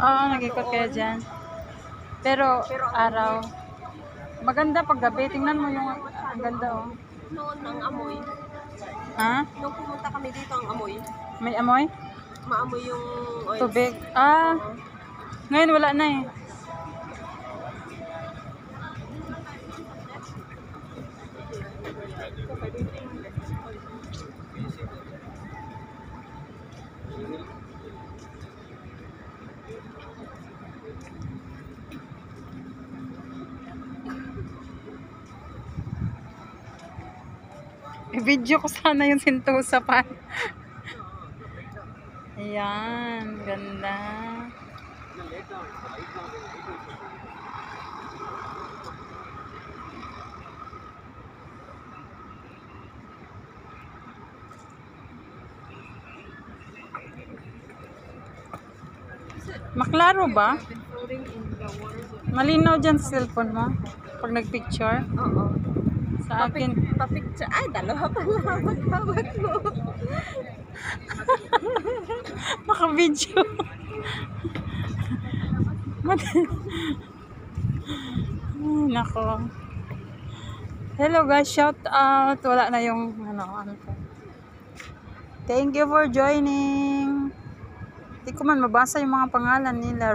Oo, nag-ikot kayo dyan. Pero araw. Maganda pag gabi. Tingnan mo yung ang ganda oh. Noon ang amoy. Ha? Nung pumunta kami dito ang amoy. May amoy? Maamoy yung oil. Tubig. Ah, ngayon wala na eh. I-video ko sana yung Sentosa pa. Ayan, ganda. Maklaro ba? Malinaw dyan sa cellphone mo? Pag nagpicture? Oo. Sa akin. Papicture. Ay, dalawa pala. Magkawat mo. Maka-video. Nako. Hello guys, shout out. Wala na yung ano ko. Thank you for joining. Hindi ko man mabasa yung mga pangalan nila.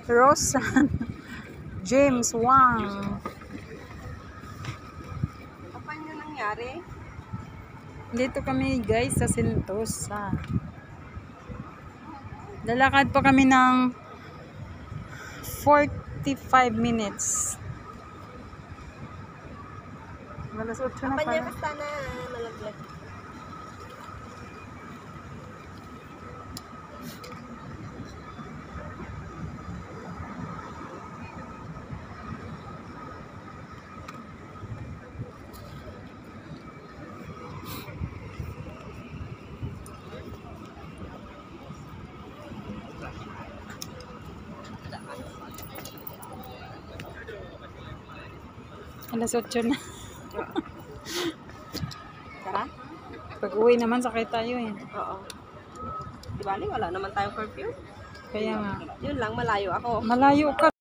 Roxanne, James Wang. Apa yung nangyari? Dito kami guys sa Sentosa. Lalakad pa kami ng 45 minutes. Alas 8 na Apa niya pala. basta na nalaglag. Alas 8 na. Tara? Pag uwi naman sakay tayo eh. Oo. Di bali, wala naman tayong curfew. Kaya nga. Yun lang, malayo ako. Malayo ka.